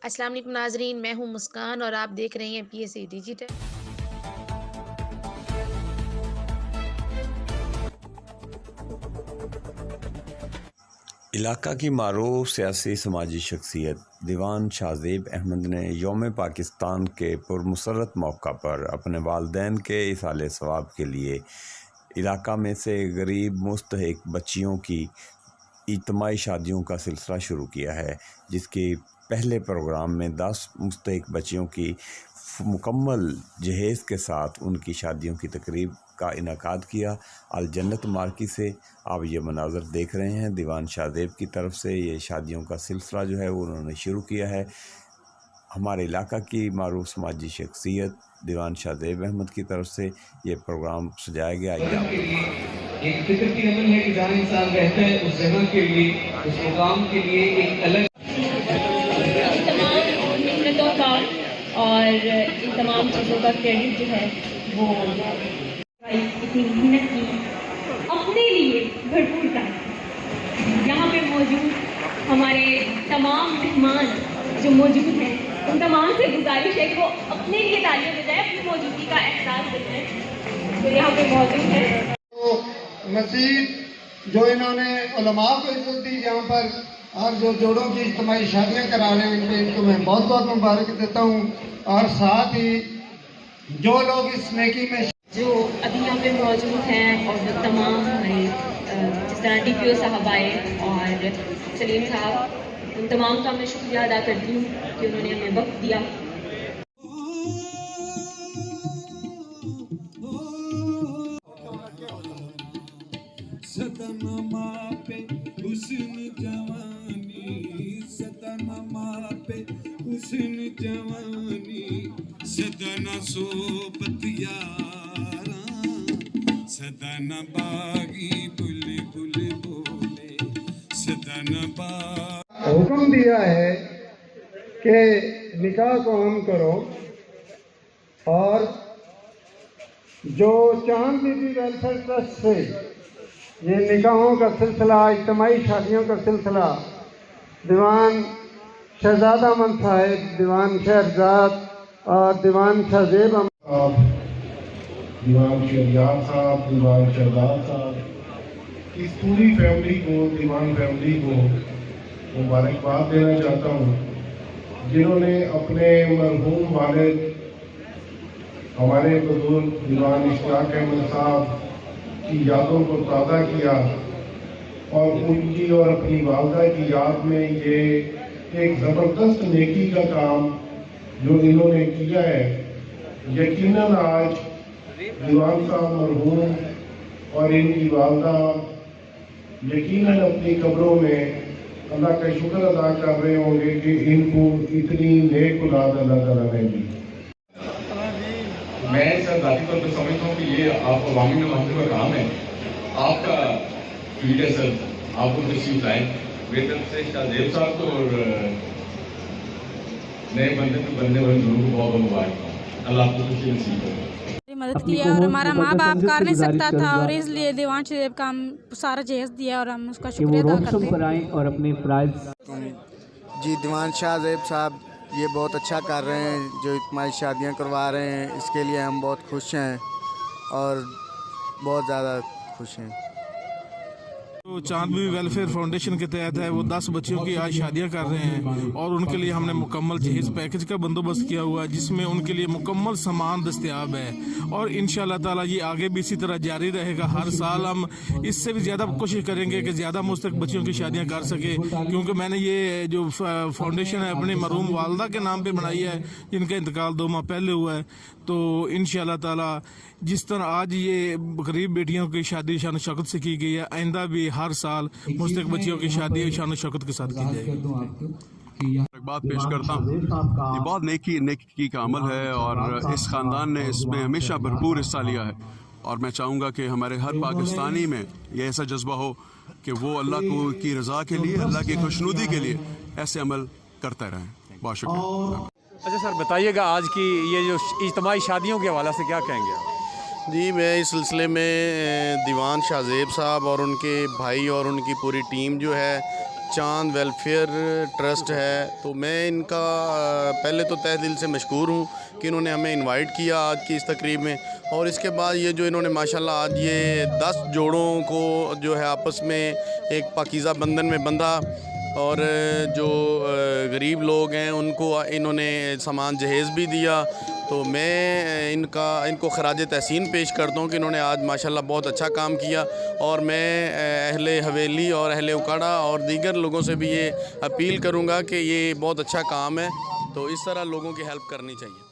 السلام علیکم ناظرین، میں ہوں مسکان اور آپ دیکھ رہے ہیں پی ایس سی ڈیجیٹل۔ علاقہ کی معروف سیاسی سماجی شخصیت دیوان شاہ زیب احمد نے یوم پاکستان کے پرمسرت موقع پر اپنے والدین کے ایصال ثواب کے لیے علاقہ میں سے غریب مستحق بچیوں کی اجتماعی شادیوں کا سلسلہ شروع کیا ہے، جس کے پہلے پروگرام میں 10 مستحق بچیوں کی مکمل جہیز کے ساتھ ان کی شادیوں کی تقریب کا انعقاد کیا۔ الجنت مارکی سے آپ یہ مناظر دیکھ رہے ہیں، دیوان شاہ زیب کی طرف سے یہ شادیوں کا سلسلہ جو ہے وہ انہوں نے شروع کیا ہے۔ ہمارے علاقہ کی معروف سماجی شخصیت دیوان شاہ زیب احمد کی طرف سے یہ پروگرام سجایا گیا۔ ایک فکر کی عمل ہے کہ جہاں انسان رہتا ہے اس جگہ کے لیے، اس مقام کے لیے ایک الگ تمام محنتوں کا اور ان تمام چیزوں کا کریڈٹ جو ہے وہ اتنی محنت کی اپنے لیے بھرپور تھا۔ یہاں پہ موجود ہمارے تمام مہمان جو موجود ہیں ان تمام سے گزارش ہے کہ وہ اپنے لیے تالیاں بجائے اپنی موجودگی کا احساس کریں۔ تو یہاں پہ موجود ہے مزید جو انہوں نے علماء کو عزت دی یہاں پر، اور جو جوڑوں کی اجتماعی شادیاں کرا رہے ہیں ان کو میں بہت بہت مبارک دیتا ہوں، اور ساتھ ہی جو لوگ اس نیکی میں جو ابھی یہاں پہ موجود ہیں اور جو تمام ہمارے جس طرح ڈی پی او صاحب آئے اور سلیم صاحب، ان تمام کا میں شکریہ ادا کرتی ہوں کہ انہوں نے ہمیں وقت دیا۔ حسن جوانی سدنا صوبت یاراں سدنا باغی بل بل بولے سدنا باغ حکم دیا ہے کہ نکاح کو ہم کرو، اور جو چاند بی بی ویلفیئر ٹرسٹ سے یہ نکاحوں کا سلسلہ، اجتماعی شادیوں کا سلسلہ دیوان شہزاد احمد صاحب، دیوان شہرزاد اور دیوان شاہ زیب صاحب، دیوان شہریار صاحب، دیوان شہزاد صاحب، اس پوری فیملی کو، دیوان فیملی کو مبارکباد دینا چاہتا ہوں، جنہوں نے اپنے مرحوم والد ہمارے بزرگ دیوان اشتیاق احمد صاحب کی یادوں کو تازہ کیا، اور ان کی اور اپنی والدہ کی یاد میں یہ ایک زبردست نیکی کا کام جو انہوں نے کیا ہے۔ یقیناً آج دیوان صاحب مرحوم اور ان کی والدہ یقیناً اپنی قبروں میں اللہ کا شکر ادا کر رہے ہوں گے کہ ان کو اتنی نیک اولاد اللہ تعالیٰ نے دی۔ میں سر ذاتی طور پہ سمجھتا ہوں کہ یہ آپ عوامی نمائندوں کا کام ہے، آپ کا ٹویٹ ہے سر، آپ کو تشریف لائیں۔ میری طرف سے شاہ زیب صاحب کو اور نئے بندے کو بننے والے لوگوں کو بہت بہت مبارک، اللہ آپ کو خوشی نصیب کرے۔ مدد کیا اور ہمارا ماں باپ کر نہیں سکتا تھا، اور اس لیے دیوان شاہ زیب کا ہم سارا جہیز دیا اور ہم اس کا شکریہ ادا کرتے ہیں۔ جی دیوان شاہ زیب صاحب یہ بہت اچھا کر رہے ہیں، جو اجتماعی شادیاں کروا رہے ہیں، اس کے لیے ہم بہت خوش ہیں اور بہت زیادہ خوش ہیں۔ جو چاند بی ویلفیئر فاؤنڈیشن کے تحت ہے، وہ 10 بچیوں کی آج شادیاں کر رہے ہیں، اور ان کے لیے ہم نے مکمل جہیز پیکج کا بندوبست کیا ہوا ہے، جس میں ان کے لیے مکمل سامان دستیاب ہے، اور انشاءاللہ تعالیٰ یہ آگے بھی اسی طرح جاری رہے گا۔ ہر سال ہم اس سے بھی زیادہ کوشش کریں گے کہ زیادہ مستحق بچیوں کی شادیاں کر سکے، کیونکہ میں نے یہ جو فاؤنڈیشن ہے اپنی مرحوم والدہ کے نام پہ بنائی ہے، جن کا انتقال 2 ماہ پہلے ہوا ہے۔ تو انشاءاللہ تعالیٰ جس طرح آج یہ غریب بیٹیوں کی شادی شان و شوکت سے کی گئی ہے، آئندہ بھی ہر سال مستحق بچیوں کی شادی شان و شوکت کے ساتھ کی جائے گی۔ بات پیش کرتا ہوں، یہ بہت نیکی کا عمل ہے، اور اس خاندان نے اس میں ہمیشہ بھرپور حصہ لیا ہے، اور میں چاہوں گا کہ ہمارے ہر پاکستانی میں یہ ایسا جذبہ ہو کہ وہ اللہ کو کی رضا کے لیے، اللہ کی خوشنودی کے لیے ایسے عمل کرتے رہیں۔ بہت شکریہ۔ اچھا سر بتائیے گا، آج کی یہ جو اجتماعی شادیوں کے حوالے سے کیا کہیں گے آپ؟ جی میں اس سلسلے میں دیوان شاہ زیب صاحب اور ان کے بھائی اور ان کی پوری ٹیم جو ہے چاند ویلفیئر ٹرسٹ ہے، تو میں ان کا پہلے تو تہ دل سے مشکور ہوں کہ انہوں نے ہمیں انوائٹ کیا آج کی اس تقریب میں، اور اس کے بعد یہ جو انہوں نے ماشاءاللہ آج یہ 10 جوڑوں کو جو ہے آپس میں ایک پاکیزہ بندھن میں بندھا، اور جو غریب لوگ ہیں ان کو انہوں نے سامان جہیز بھی دیا، تو میں ان کو خراج تحسین پیش کرتا ہوں کہ انہوں نے آج ماشاءاللہ بہت اچھا کام کیا، اور میں اہل حویلی اور اہل اکاڑا اور دیگر لوگوں سے بھی یہ اپیل کروں گا کہ یہ بہت اچھا کام ہے، تو اس طرح لوگوں کی ہیلپ کرنی چاہیے۔